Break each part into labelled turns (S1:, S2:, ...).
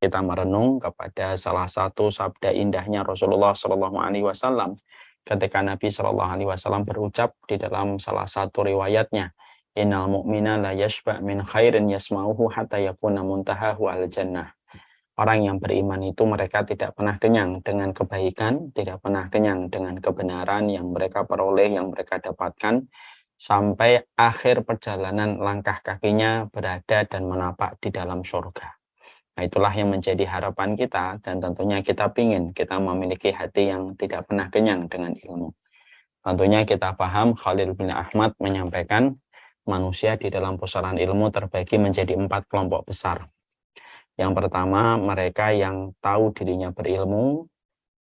S1: kita merenung kepada salah satu sabda indahnya Rasulullah Shallallahu Alaihi Wasallam ketika Nabi Shallallahu Alaihi Wasallam berucap di dalam salah satu riwayatnya, Innal mu'mina la yashba' min khairin yasma'uhu hatta yakuna muntahahu al-jannah. Orang yang beriman itu mereka tidak pernah kenyang dengan kebaikan, tidak pernah kenyang dengan kebenaran yang mereka peroleh, yang mereka dapatkan, sampai akhir perjalanan langkah kakinya berada dan menapak di dalam surga. Nah, itulah yang menjadi harapan kita, dan tentunya kita ingin kita memiliki hati yang tidak pernah kenyang dengan ilmu. Tentunya kita paham Khalil bin Ahmad menyampaikan manusia di dalam pusaran ilmu terbagi menjadi 4 kelompok besar. Yang pertama, mereka yang tahu dirinya berilmu,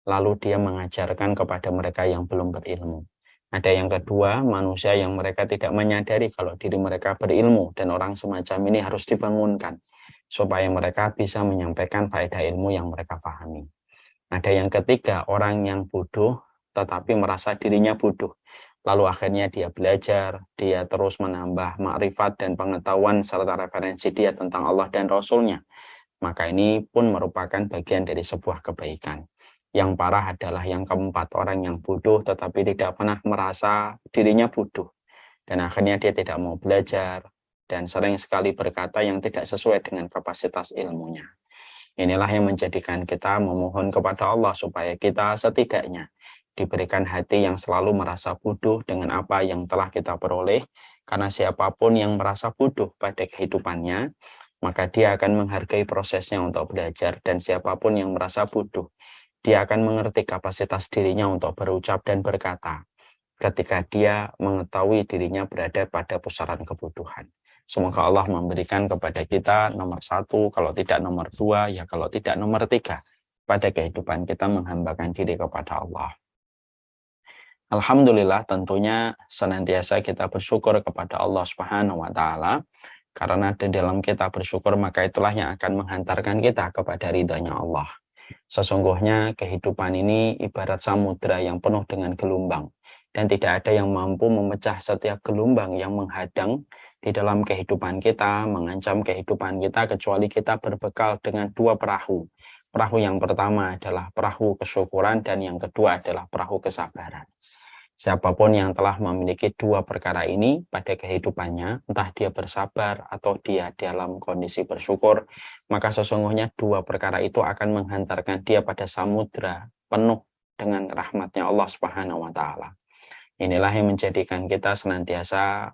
S1: lalu dia mengajarkan kepada mereka yang belum berilmu. Ada yang kedua, manusia yang mereka tidak menyadari kalau diri mereka berilmu, dan orang semacam ini harus dibangunkan, supaya mereka bisa menyampaikan faedah ilmu yang mereka pahami. Ada yang ketiga, orang yang bodoh, tetapi merasa dirinya bodoh. Lalu akhirnya dia belajar, dia terus menambah makrifat dan pengetahuan serta referensi dia tentang Allah dan Rasul-Nya. Maka ini pun merupakan bagian dari sebuah kebaikan. Yang parah adalah yang keempat, orang yang bodoh tetapi tidak pernah merasa dirinya bodoh. Dan akhirnya dia tidak mau belajar dan sering sekali berkata yang tidak sesuai dengan kapasitas ilmunya. Inilah yang menjadikan kita memohon kepada Allah supaya kita setidaknya diberikan hati yang selalu merasa bodoh dengan apa yang telah kita peroleh. Karena siapapun yang merasa bodoh pada kehidupannya, maka dia akan menghargai prosesnya untuk belajar, dan siapapun yang merasa bodoh, dia akan mengerti kapasitas dirinya untuk berucap dan berkata ketika dia mengetahui dirinya berada pada pusaran kebodohan. Semoga Allah memberikan kepada kita nomor 1, kalau tidak nomor 2, ya kalau tidak nomor 3, pada kehidupan kita menghambakan diri kepada Allah. Alhamdulillah, tentunya senantiasa kita bersyukur kepada Allah Subhanahu wa Ta'ala. Karena di dalam kita bersyukur, maka itulah yang akan menghantarkan kita kepada ridhanya Allah. Sesungguhnya kehidupan ini ibarat samudra yang penuh dengan gelombang, dan tidak ada yang mampu memecah setiap gelombang yang menghadang di dalam kehidupan kita, mengancam kehidupan kita, kecuali kita berbekal dengan 2 perahu. Perahu yang pertama adalah perahu kesyukuran, dan yang kedua adalah perahu kesabaran. Siapapun yang telah memiliki 2 perkara ini pada kehidupannya, entah dia bersabar atau dia dalam kondisi bersyukur, maka sesungguhnya 2 perkara itu akan menghantarkan dia pada samudra penuh dengan rahmatnya Allah Subhanahu wa Ta'ala. Inilah yang menjadikan kita senantiasa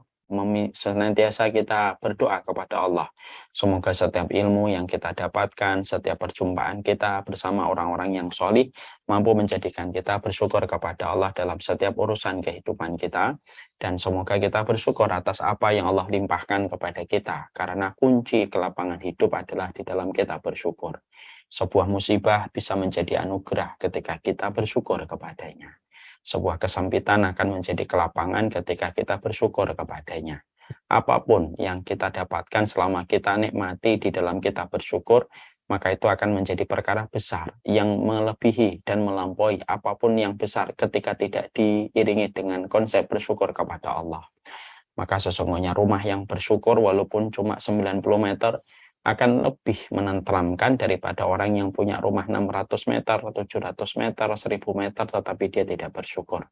S1: kita berdoa kepada Allah. Semoga setiap ilmu yang kita dapatkan, setiap perjumpaan kita bersama orang-orang yang solih, mampu menjadikan kita bersyukur kepada Allah dalam setiap urusan kehidupan kita. Dan semoga kita bersyukur atas apa yang Allah limpahkan kepada kita, karena kunci kelapangan hidup adalah di dalam kita bersyukur. Sebuah musibah bisa menjadi anugerah ketika kita bersyukur kepadanya. Sebuah kesempitan akan menjadi kelapangan ketika kita bersyukur kepadanya. Apapun yang kita dapatkan selama kita nikmati di dalam kita bersyukur, maka itu akan menjadi perkara besar yang melebihi dan melampaui apapun yang besar ketika tidak diiringi dengan konsep bersyukur kepada Allah. Maka sesungguhnya rumah yang bersyukur walaupun cuma 90 meter akan lebih menenteramkan daripada orang yang punya rumah 600 meter, 700 meter, 1000 meter, tetapi dia tidak bersyukur.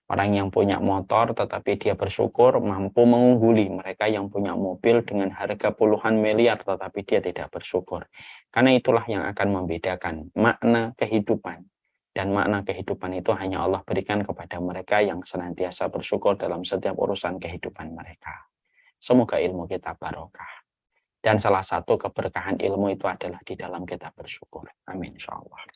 S1: Orang yang punya motor tetapi dia bersyukur mampu mengungguli mereka yang punya mobil dengan harga puluhan miliar tetapi dia tidak bersyukur. Karena itulah yang akan membedakan makna kehidupan. Dan makna kehidupan itu hanya Allah berikan kepada mereka yang senantiasa bersyukur dalam setiap urusan kehidupan mereka. Semoga ilmu kita barokah. Dan salah satu keberkahan ilmu itu adalah di dalam kita bersyukur. Amin, insyaallah.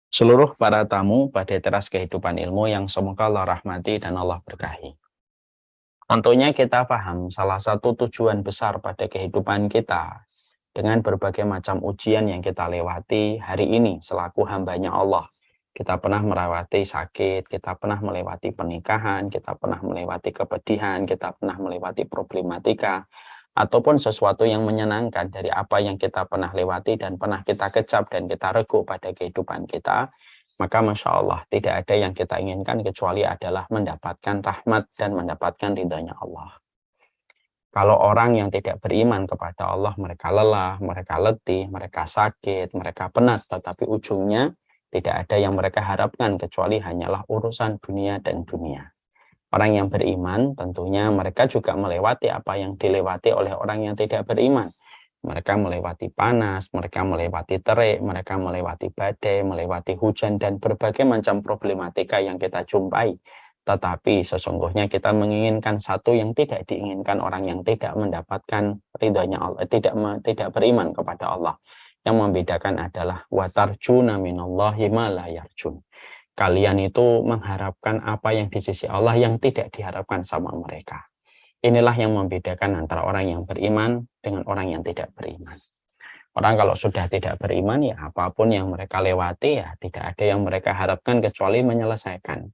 S1: Seluruh para tamu pada teras kehidupan ilmu yang semoga Allah rahmati dan Allah berkahi. Tentunya kita paham salah satu tujuan besar pada kehidupan kita dengan berbagai macam ujian yang kita lewati hari ini selaku hambanya Allah. Kita pernah melewati sakit, kita pernah melewati pernikahan, kita pernah melewati kepedihan, kita pernah melewati problematika, ataupun sesuatu yang menyenangkan dari apa yang kita pernah lewati dan pernah kita kecap dan kita regu pada kehidupan kita, maka Masya Allah tidak ada yang kita inginkan kecuali adalah mendapatkan rahmat dan mendapatkan ridhanya Allah. Kalau orang yang tidak beriman kepada Allah, mereka lelah, mereka letih, mereka sakit, mereka penat, tetapi ujungnya tidak ada yang mereka harapkan kecuali hanyalah urusan dunia dan dunia. Orang yang beriman tentunya mereka juga melewati apa yang dilewati oleh orang yang tidak beriman. Mereka melewati panas, mereka melewati terik, mereka melewati badai, melewati hujan, dan berbagai macam problematika yang kita jumpai. Tetapi sesungguhnya kita menginginkan satu yang tidak diinginkan orang yang tidak mendapatkan ridhonya Allah, tidak beriman kepada Allah. Yang membedakan adalah watarjuna minallahi ma la yarjun. Kalian itu mengharapkan apa yang di sisi Allah yang tidak diharapkan sama mereka. Inilah yang membedakan antara orang yang beriman dengan orang yang tidak beriman. Orang kalau sudah tidak beriman, ya apapun yang mereka lewati, ya tidak ada yang mereka harapkan kecuali menyelesaikan.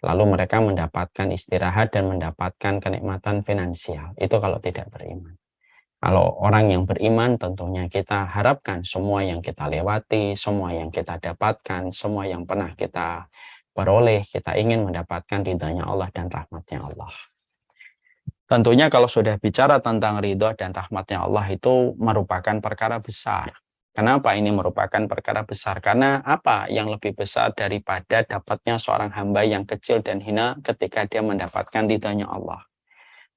S1: Lalu mereka mendapatkan istirahat dan mendapatkan kenikmatan finansial. Itu kalau tidak beriman. Kalau orang yang beriman, tentunya kita harapkan semua yang kita lewati, semua yang kita dapatkan, semua yang pernah kita peroleh, kita ingin mendapatkan ridhanya Allah dan rahmatnya Allah. Tentunya kalau sudah bicara tentang ridho dan rahmatnya Allah itu merupakan perkara besar. Kenapa ini merupakan perkara besar? Karena apa yang lebih besar daripada dapatnya seorang hamba yang kecil dan hina ketika dia mendapatkan ridhonya Allah.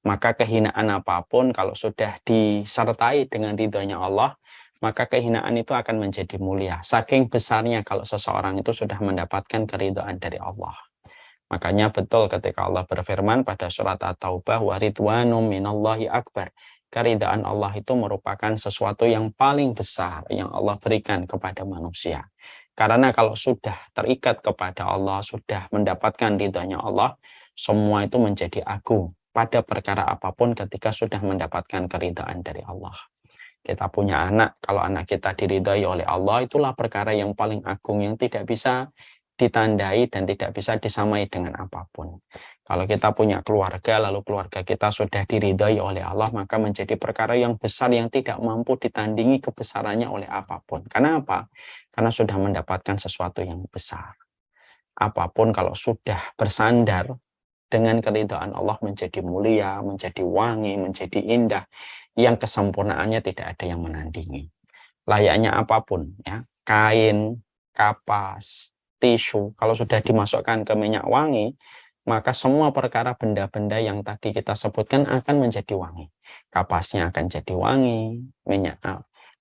S1: Maka kehinaan apapun kalau sudah disertai dengan ridhonya Allah, maka kehinaan itu akan menjadi mulia. Saking besarnya kalau seseorang itu sudah mendapatkan keridhaan dari Allah. Makanya betul ketika Allah berfirman pada surat At-Taubah, wa ridwanum minallahi akbar. Keridhaan Allah itu merupakan sesuatu yang paling besar yang Allah berikan kepada manusia. Karena kalau sudah terikat kepada Allah, sudah mendapatkan ridhanya Allah, semua itu menjadi agung pada perkara apapun ketika sudah mendapatkan keridhaan dari Allah. Kita punya anak, kalau anak kita diridhai oleh Allah, itulah perkara yang paling agung yang tidak bisa ditandai dan tidak bisa disamai dengan apapun. Kalau kita punya keluarga, lalu keluarga kita sudah diridhai oleh Allah, maka menjadi perkara yang besar yang tidak mampu ditandingi kebesarannya oleh apapun. Karena apa? Karena sudah mendapatkan sesuatu yang besar. Apapun kalau sudah bersandar dengan keridhaan Allah menjadi mulia, menjadi wangi, menjadi indah, yang kesempurnaannya tidak ada yang menandingi. Layaknya apapun, ya, kain, kapas, tisu, kalau sudah dimasukkan ke minyak wangi, maka semua perkara benda-benda yang tadi kita sebutkan akan menjadi wangi. Kapasnya akan jadi wangi,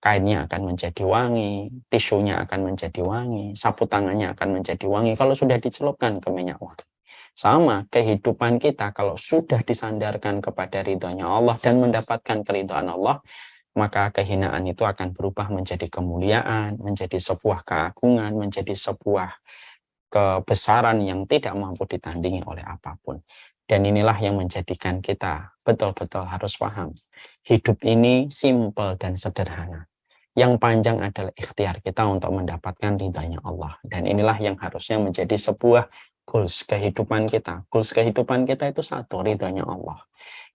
S1: kainnya akan menjadi wangi, tisunya akan menjadi wangi, sapu tangannya akan menjadi wangi kalau sudah dicelupkan ke minyak wangi. Sama kehidupan kita kalau sudah disandarkan kepada ridhonya Allah dan mendapatkan keridhaan Allah, maka kehinaan itu akan berubah menjadi kemuliaan, menjadi sebuah keagungan, menjadi sebuah kebesaran yang tidak mampu ditandingi oleh apapun. Dan inilah yang menjadikan kita betul-betul harus paham. Hidup ini simpel dan sederhana. Yang panjang adalah ikhtiar kita untuk mendapatkan ridhanya Allah. Dan inilah yang harusnya menjadi sebuah goals kehidupan kita. Goals kehidupan kita itu satu, ridhanya Allah.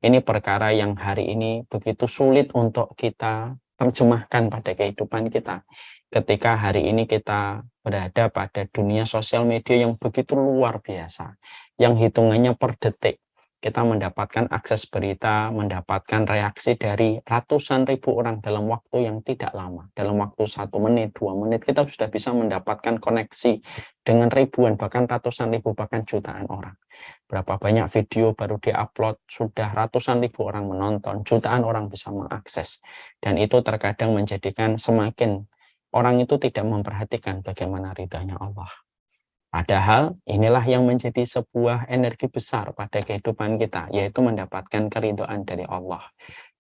S1: Ini perkara yang hari ini begitu sulit untuk kita terjemahkan pada kehidupan kita. Ketika hari ini kita berada pada dunia sosial media yang begitu luar biasa, yang hitungannya per detik, kita mendapatkan akses berita, mendapatkan reaksi dari ratusan ribu orang dalam waktu yang tidak lama. Dalam waktu 1 menit, 2 menit, kita sudah bisa mendapatkan koneksi dengan ribuan, bahkan ratusan ribu, bahkan jutaan orang. Berapa banyak video baru diupload, sudah ratusan ribu orang menonton, jutaan orang bisa mengakses. Dan itu terkadang menjadikan semakin orang itu tidak memperhatikan bagaimana ridhanya Allah. Padahal inilah yang menjadi sebuah energi besar pada kehidupan kita, yaitu mendapatkan keridhaan dari Allah.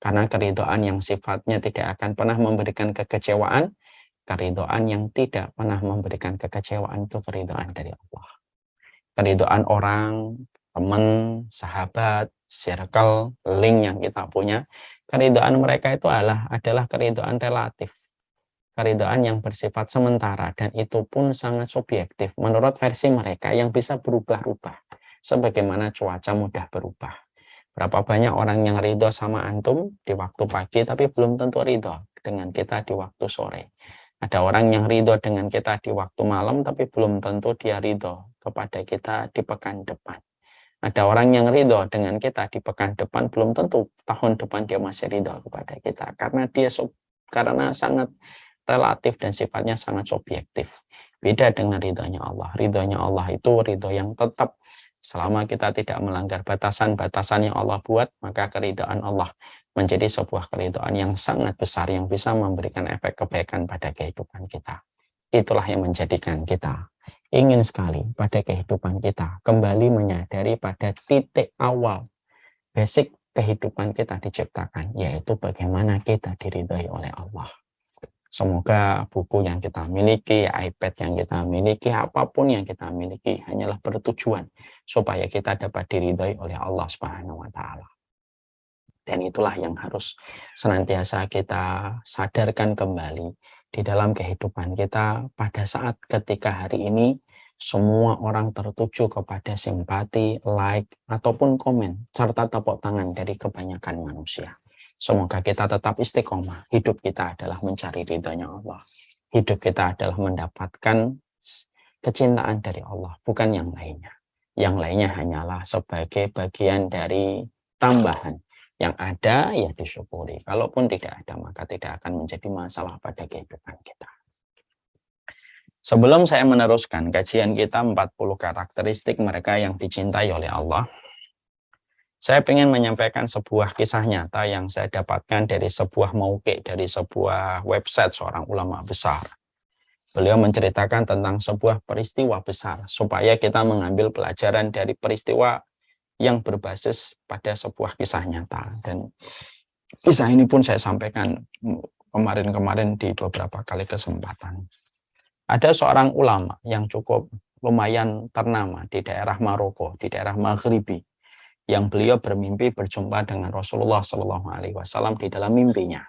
S1: Karena keridhaan yang sifatnya tidak akan pernah memberikan kekecewaan, keridhaan yang tidak pernah memberikan kekecewaan itu keridhaan dari Allah. Keridhaan orang, teman, sahabat, circle, link yang kita punya, keridhaan mereka itu adalah keridhaan relatif. Keridhaan yang bersifat sementara dan itu pun sangat subjektif menurut versi mereka yang bisa berubah-ubah sebagaimana cuaca mudah berubah. Berapa banyak orang yang ridho sama antum di waktu pagi tapi belum tentu ridho dengan kita di waktu sore. Ada orang yang ridho dengan kita di waktu malam tapi belum tentu dia ridho kepada kita di pekan depan. Ada orang yang ridho dengan kita di pekan depan, belum tentu tahun depan dia masih ridho kepada kita. Karena sangat relatif dan sifatnya sangat subjektif. Beda dengan ridhonya Allah. Ridhonya Allah itu ridho yang tetap. Selama kita tidak melanggar batasan-batasan yang Allah buat, maka keridhaan Allah menjadi sebuah keridhaan yang sangat besar yang bisa memberikan efek kebaikan pada kehidupan kita. Itulah yang menjadikan kita ingin sekali pada kehidupan kita kembali menyadari pada titik awal basic kehidupan kita diciptakan, yaitu bagaimana kita diridhai oleh Allah. Semoga buku yang kita miliki, iPad yang kita miliki, apapun yang kita miliki hanyalah bertujuan supaya kita dapat diridhai oleh Allah Subhanahu wa taala. Dan itulah yang harus senantiasa kita sadarkan kembali di dalam kehidupan kita pada saat ketika hari ini semua orang tertuju kepada simpati, like, ataupun komen, serta tepuk tangan dari kebanyakan manusia. Semoga kita tetap istiqomah. Hidup kita adalah mencari ridhonya Allah. Hidup kita adalah mendapatkan kecintaan dari Allah, bukan yang lainnya. Yang lainnya hanyalah sebagai bagian dari tambahan. Yang ada ya disyukuri. Kalaupun tidak ada, maka tidak akan menjadi masalah pada kehidupan kita. Sebelum saya meneruskan kajian kita 40 karakteristik mereka yang dicintai oleh Allah, saya ingin menyampaikan sebuah kisah nyata yang saya dapatkan dari sebuah mauqi, dari sebuah website seorang ulama besar. Beliau menceritakan tentang sebuah peristiwa besar, supaya kita mengambil pelajaran dari peristiwa yang berbasis pada sebuah kisah nyata. Dan kisah ini pun saya sampaikan kemarin-kemarin di beberapa kali kesempatan. Ada seorang ulama yang cukup lumayan ternama di daerah Maroko, di daerah Maghribi, yang beliau bermimpi berjumpa dengan Rasulullah SAW di dalam mimpinya.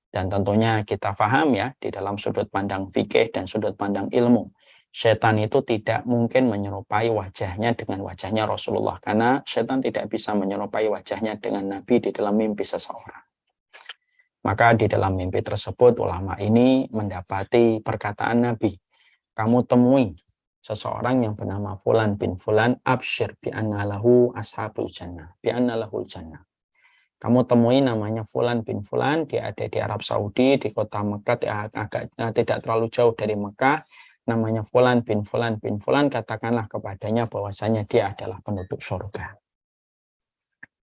S1: Dan tentunya kita paham ya, di dalam sudut pandang fikih dan sudut pandang ilmu, setan itu tidak mungkin menyerupai wajahnya dengan wajahnya Rasulullah, karena setan tidak bisa menyerupai wajahnya dengan Nabi di dalam mimpi seseorang. Maka di dalam mimpi tersebut ulama ini mendapati perkataan Nabi, kamu temui seseorang yang bernama Fulan bin Fulan, absyir bi'anna lahu ashabul jannah, bi'anna lahul jannah. Kamu temui namanya Fulan bin Fulan, dia ada di Arab Saudi, di kota Mekah, agak tidak terlalu jauh dari Mekah, namanya Fulan bin Fulan bin Fulan, katakanlah kepadanya bahwasanya dia adalah penduduk surga.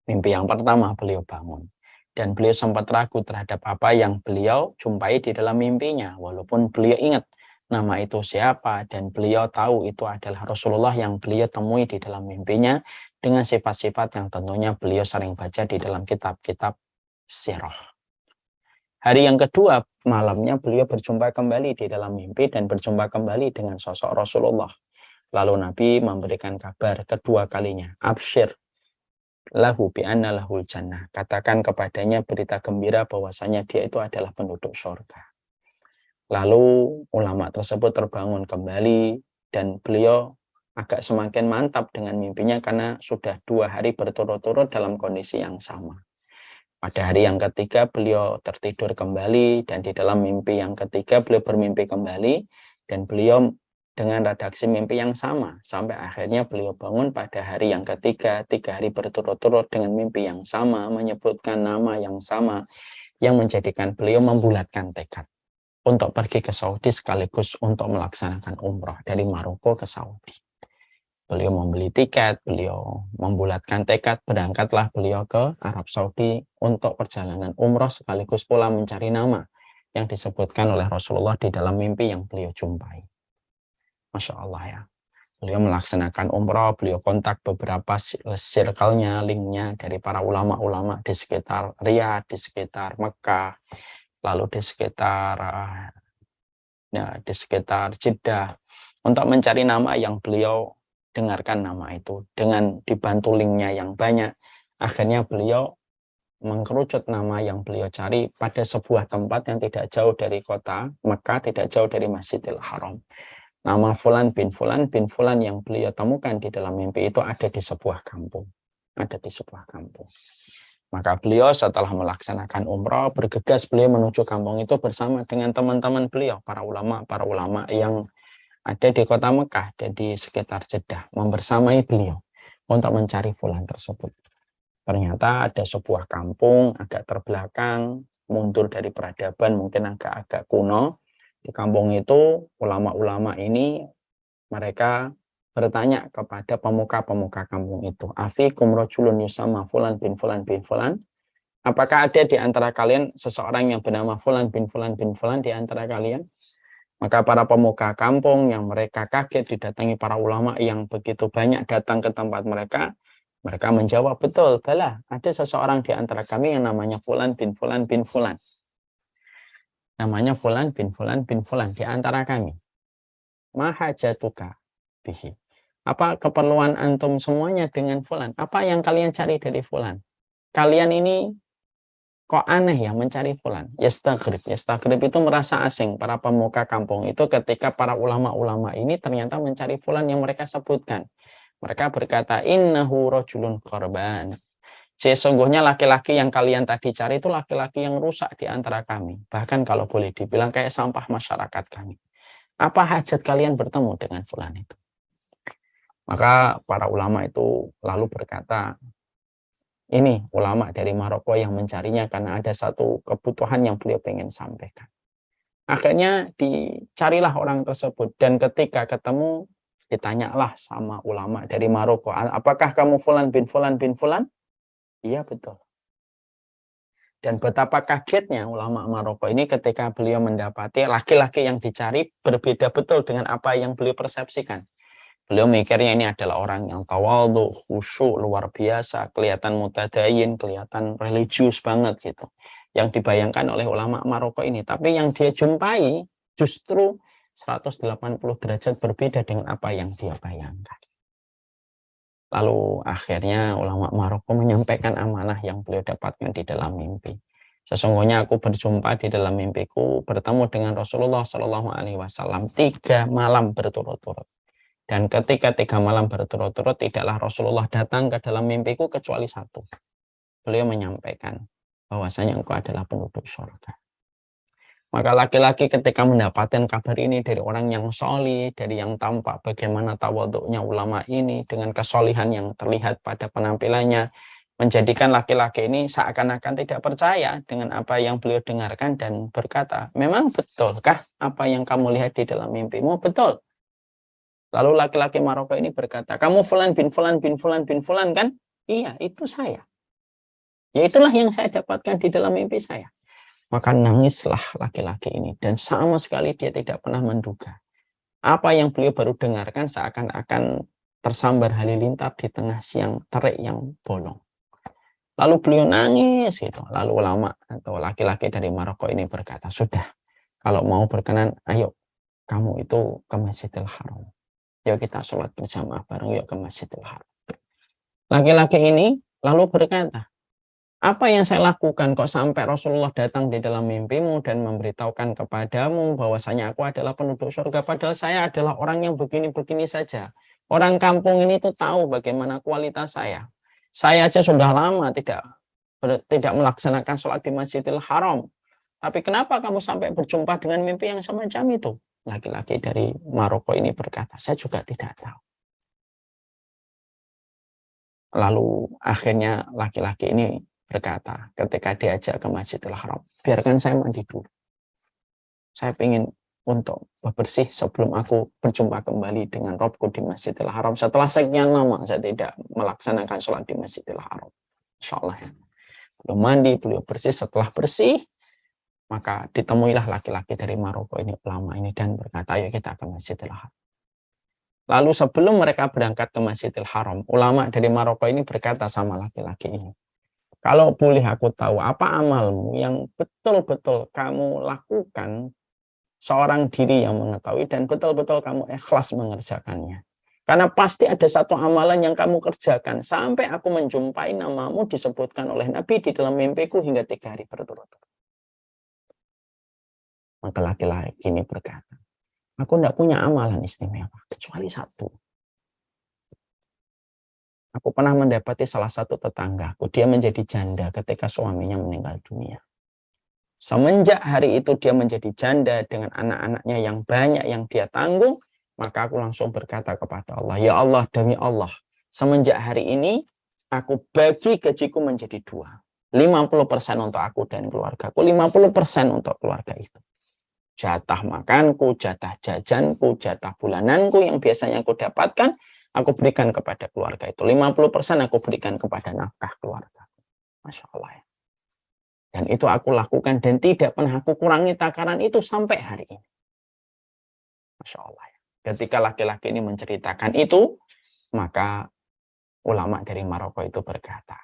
S1: Mimpi yang pertama beliau bangun. Dan beliau sempat ragu terhadap apa yang beliau jumpai di dalam mimpinya, walaupun beliau ingat nama itu siapa, dan beliau tahu itu adalah Rasulullah yang beliau temui di dalam mimpinya dengan sifat-sifat yang tentunya beliau sering baca di dalam kitab-kitab sirah. Hari yang kedua malamnya beliau berjumpa kembali di dalam mimpi dan berjumpa kembali dengan sosok Rasulullah. Lalu Nabi memberikan kabar kedua kalinya, absyir lahu bi'anna lahul jannah. Katakan kepadanya berita gembira bahwasanya dia itu adalah penduduk surga. Lalu ulama tersebut terbangun kembali dan beliau agak semakin mantap dengan mimpinya karena sudah 2 hari berturut-turut dalam kondisi yang sama. Pada hari yang ketiga beliau tertidur kembali dan di dalam mimpi yang ketiga beliau bermimpi kembali dan beliau dengan redaksi mimpi yang sama sampai akhirnya beliau bangun pada hari yang ketiga, 3 hari berturut-turut dengan mimpi yang sama, menyebutkan nama yang sama, yang menjadikan beliau membulatkan tekad untuk pergi ke Saudi sekaligus untuk melaksanakan umroh dari Maroko ke Saudi. Beliau membeli tiket, beliau membulatkan tekad, berangkatlah beliau ke Arab Saudi untuk perjalanan umroh sekaligus pula mencari nama yang disebutkan oleh Rasulullah di dalam mimpi yang beliau jumpai. Masya Allah ya. Beliau melaksanakan umroh, beliau kontak beberapa circle-nya, link-nya dari para ulama-ulama di sekitar Riyadh, di sekitar Mekah, lalu di sekitar Jeddah, untuk mencari nama yang beliau dengarkan nama itu. Dengan dibantu link-nya yang banyak, akhirnya beliau mengkerucut nama yang beliau cari pada sebuah tempat yang tidak jauh dari kota Mekah, tidak jauh dari Masjidil Haram. Nama Fulan bin Fulan yang beliau temukan di dalam mimpi itu ada di sebuah kampung. Ada di sebuah kampung. Maka beliau setelah melaksanakan umroh, bergegas beliau menuju kampung itu bersama dengan teman-teman beliau, para ulama yang ada di kota Mekah dan di sekitar Jeddah, membersamai beliau. untuk mencari fulan tersebut. Ternyata ada sebuah kampung agak terbelakang, mundur dari peradaban, mungkin agak kuno. Di kampung itu, ulama-ulama ini mereka bertanya kepada pemuka-pemuka kampung itu, afikum rajulun yusama fulan bin fulan bin fulan. Apakah ada di antara kalian seseorang yang bernama fulan bin fulan bin fulan di antara kalian? Maka para pemuka kampung yang mereka kaget didatangi para ulama yang begitu banyak datang ke tempat mereka, mereka menjawab, betul, bala, ada seseorang di antara kami yang namanya fulan bin fulan bin fulan. Namanya fulan bin fulan bin fulan di antara kami. Mahajatuka bihi. Apa keperluan antum semuanya dengan fulan? Apa yang kalian cari dari fulan? Kalian ini kok aneh ya mencari fulan? Yastaghrib. Yastaghrib itu merasa asing. Para pemuka kampung itu ketika para ulama-ulama ini ternyata mencari fulan yang mereka sebutkan. Mereka berkata, innahu rajulun korban. Sesungguhnya laki-laki yang kalian tadi cari itu laki-laki yang rusak di antara kami. Bahkan kalau boleh dibilang kayak sampah masyarakat kami. Apa hajat kalian bertemu dengan fulan itu? Maka para ulama itu lalu berkata, ini ulama dari Maroko yang mencarinya karena ada satu kebutuhan yang beliau ingin sampaikan. Akhirnya dicarilah orang tersebut dan ketika ketemu ditanyalah sama ulama dari Maroko, apakah kamu fulan bin fulan bin fulan? Iya betul. Dan betapa kagetnya ulama Maroko ini ketika beliau mendapati laki-laki yang dicari berbeda betul dengan apa yang beliau persepsikan. Beliau mikirnya ini adalah orang yang tawadhu, khusyuk, luar biasa, kelihatan mutadayin, kelihatan religius banget gitu. Yang dibayangkan oleh ulama Maroko ini. Tapi yang dia jumpai justru 180 derajat berbeda dengan apa yang dia bayangkan. Lalu akhirnya ulama Maroko menyampaikan amanah yang beliau dapatkan di dalam mimpi. Sesungguhnya aku berjumpa di dalam mimpiku bertemu dengan Rasulullah Shallallahu Alaihi Wasallam 3 malam berturut-turut. Dan ketika 3 malam berturut-turut tidaklah Rasulullah datang ke dalam mimpiku kecuali satu. Beliau menyampaikan bahwasanya engkau adalah penduduk surga. Maka laki-laki ketika mendapatkan kabar ini dari orang yang solih, dari yang tampak bagaimana tawaduknya ulama ini dengan kesolihan yang terlihat pada penampilannya, menjadikan laki-laki ini seakan-akan tidak percaya dengan apa yang beliau dengarkan dan berkata, memang betulkah apa yang kamu lihat di dalam mimpimu? Betul. Lalu laki-laki Maroko ini berkata, kamu fulan bin fulan bin fulan bin fulan kan? Iya, itu saya. Ya itulah yang saya dapatkan di dalam mimpi saya. Maka nangislah laki-laki ini. Dan sama sekali dia tidak pernah menduga. Apa yang beliau baru dengarkan seakan-akan tersambar halilintar di tengah siang terik yang bolong. Lalu beliau nangis gitu. Lalu ulama atau laki-laki dari Maroko ini berkata, sudah, kalau mau berkenan, ayo kamu itu ke Masjidil Haram. Yuk kita sholat bersama bareng, yuk ke Masjidil Haram. Laki-laki ini lalu berkata, apa yang saya lakukan kok sampai Rasulullah datang di dalam mimpimu dan memberitahukan kepadamu bahwasanya aku adalah penduduk surga, padahal saya adalah orang yang begini-begini saja. Orang kampung ini tuh tahu bagaimana kualitas saya. Saya aja sudah lama tidak melaksanakan sholat di Masjidil Haram. Tapi kenapa kamu sampai berjumpa dengan mimpi yang semacam itu? Laki-laki dari Maroko ini berkata, saya juga tidak tahu. Lalu akhirnya laki-laki ini berkata ketika diajak ke Masjidil Haram, biarkan saya mandi dulu. Saya ingin untuk bersih sebelum aku berjumpa kembali dengan Robku di Masjidil Haram. Setelah sekian lama saya tidak melaksanakan sholat di Masjidil Haram. Insya Allah ya. Beliau mandi, beliau bersih. Setelah bersih, maka ditemuilah laki-laki dari Maroko ini, ulama ini, dan berkata, ayo kita ke Masjidil Haram. Lalu sebelum mereka berangkat ke Masjidil Haram, ulama dari Maroko ini berkata sama laki-laki ini, kalau boleh aku tahu apa amalmu yang betul-betul kamu lakukan, seorang diri yang mengetahui dan betul-betul kamu ikhlas mengerjakannya. Karena pasti ada satu amalan yang kamu kerjakan sampai aku menjumpai namamu disebutkan oleh Nabi di dalam mimpiku hingga 3 hari berturut-turut. Maka laki-laki ini berkata, aku tidak punya amalan istimewa, kecuali satu. Aku pernah mendapati salah satu tetanggaku, dia menjadi janda ketika suaminya meninggal dunia. Semenjak hari itu dia menjadi janda dengan anak-anaknya yang banyak yang dia tanggung, maka aku langsung berkata kepada Allah, ya Allah, demi Allah, Semenjak hari ini, aku bagi gajiku menjadi 2. 50% untuk aku dan keluargaku, 50% untuk keluarga itu. Jatah makanku, jatah jajanku, jatah bulananku yang biasanya aku dapatkan, aku berikan kepada keluarga itu. 50% aku berikan kepada nafkah keluarga. Masya Allah ya. Dan itu aku lakukan dan tidak pernah aku kurangi takaran itu sampai hari ini. Masya Allah ya. Ketika laki-laki ini menceritakan itu, maka ulama dari Maroko itu berkata,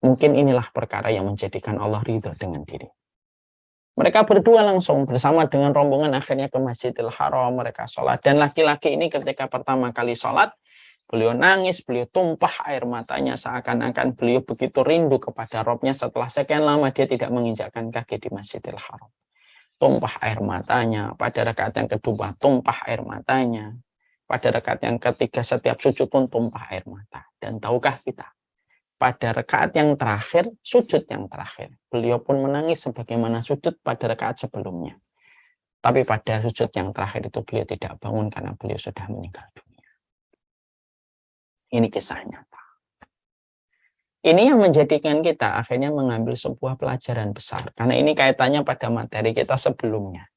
S1: mungkin inilah perkara yang menjadikan Allah ridho dengan diri. Mereka berdua langsung bersama dengan rombongan akhirnya ke Masjidil Haram, mereka sholat. Dan laki-laki ini ketika pertama kali sholat, beliau nangis, beliau tumpah air matanya seakan-akan beliau begitu rindu kepada Robnya setelah sekian lama dia tidak menginjakkan kaki di Masjidil Haram. Tumpah air matanya, pada rakaat yang kedua tumpah air matanya. Pada rakaat yang ketiga setiap sujud pun tumpah air mata. Dan tahukah kita? Pada rakaat yang terakhir, sujud yang terakhir, beliau pun menangis sebagaimana sujud pada rakaat sebelumnya. Tapi pada sujud yang terakhir itu beliau tidak bangun karena beliau sudah meninggal dunia. Ini kisah nyata. Ini yang menjadikan kita akhirnya mengambil sebuah pelajaran besar. Karena ini kaitannya pada materi kita sebelumnya.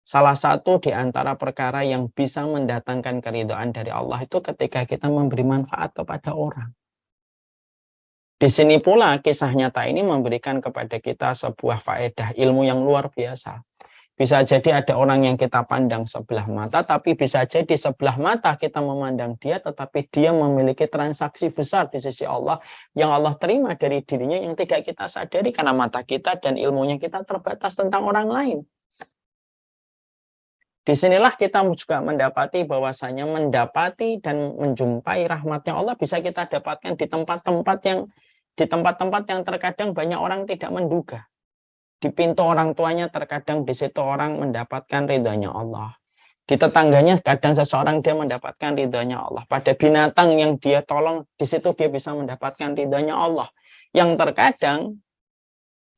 S1: Salah satu di antara perkara yang bisa mendatangkan keridhaan dari Allah itu ketika kita memberi manfaat kepada orang. Di sini pula kisah nyata ini memberikan kepada kita sebuah faedah ilmu yang luar biasa. Bisa jadi ada orang yang kita pandang sebelah mata, tapi bisa jadi sebelah mata kita memandang dia, tetapi dia memiliki transaksi besar di sisi Allah yang Allah terima dari dirinya yang tidak kita sadari karena mata kita dan ilmunya kita terbatas tentang orang lain. Disinilah kita juga mendapati bahwasanya mendapati dan menjumpai rahmatnya Allah bisa kita dapatkan di tempat-tempat yang terkadang banyak orang tidak menduga. Di pintu orang tuanya terkadang di situ orang mendapatkan ridhonya Allah. Di tetangganya kadang seseorang dia mendapatkan ridhonya Allah. Pada binatang yang dia tolong di situ dia bisa mendapatkan ridhonya Allah. Yang terkadang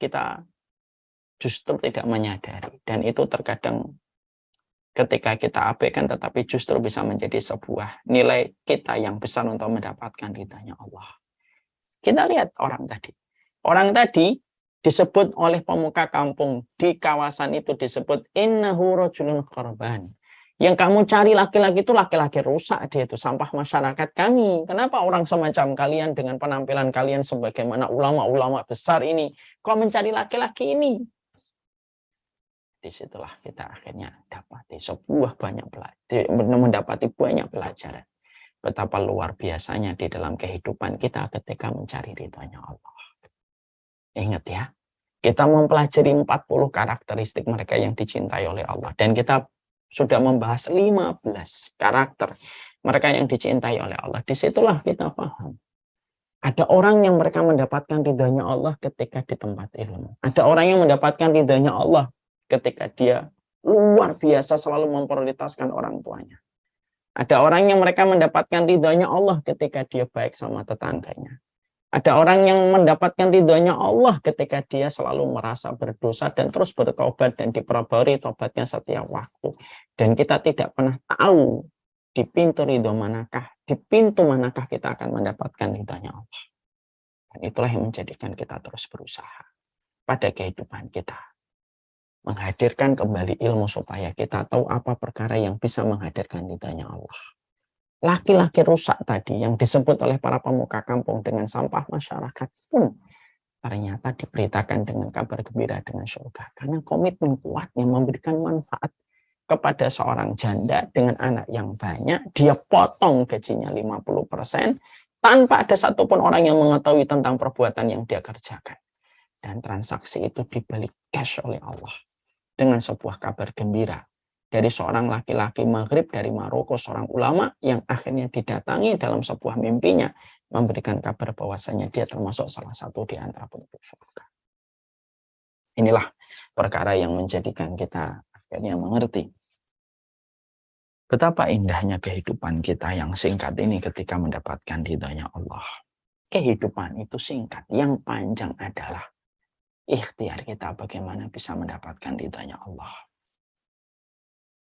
S1: kita justru tidak menyadari dan itu terkadang ketika kita abaikan tetapi justru bisa menjadi sebuah nilai kita yang besar untuk mendapatkan ridhonya Allah. Kita lihat orang tadi. Orang tadi disebut oleh pemuka kampung di kawasan itu disebut innahu rajulun korban. Yang kamu cari laki-laki itu laki-laki rusak, dia itu sampah masyarakat kami. Kenapa orang semacam kalian dengan penampilan kalian sebagaimana ulama-ulama besar ini kok mencari laki-laki ini? Disitulah kita akhirnya mendapati banyak pelajaran. Betapa luar biasanya di dalam kehidupan kita ketika mencari ridhonya Allah. Ingat ya, kita mempelajari 40 karakteristik mereka yang dicintai oleh Allah. Dan kita sudah membahas 15 karakter mereka yang dicintai oleh Allah. Disitulah kita paham. Ada orang yang mereka mendapatkan ridhonya Allah ketika di tempat ilmu. Ada orang yang mendapatkan ridhonya Allah ketika dia luar biasa selalu memprioritaskan orang tuanya. Ada orang yang mereka mendapatkan ridhonya Allah ketika dia baik sama tetangganya. Ada orang yang mendapatkan ridhonya Allah ketika dia selalu merasa berdosa dan terus bertobat dan diperbarui tobatnya setiap waktu. Dan kita tidak pernah tahu di pintu ridho manakah, di pintu manakah kita akan mendapatkan ridhonya Allah. Dan itulah yang menjadikan kita terus berusaha pada kehidupan kita. Menghadirkan kembali ilmu supaya kita tahu apa perkara yang bisa menghadirkan ridhonya Allah. Laki-laki rusak tadi yang disebut oleh para pemuka kampung dengan sampah masyarakat pun ternyata diberitakan dengan kabar gembira dengan surga. Karena komitmen kuatnya memberikan manfaat kepada seorang janda dengan anak yang banyak, dia potong gajinya 50% tanpa ada satupun orang yang mengetahui tentang perbuatan yang dia kerjakan. Dan transaksi itu dibeli cash oleh Allah dengan sebuah kabar gembira dari seorang laki-laki Maghrib dari Maroko, seorang ulama yang akhirnya didatangi dalam sebuah mimpinya memberikan kabar bahwasanya dia termasuk salah satu di antara penduduk surga. Inilah perkara yang menjadikan kita akhirnya mengerti betapa indahnya kehidupan kita yang singkat ini ketika mendapatkan ridhonya Allah. Kehidupan itu singkat, yang panjang adalah ikhtiar kita bagaimana bisa mendapatkan ridhonya Allah.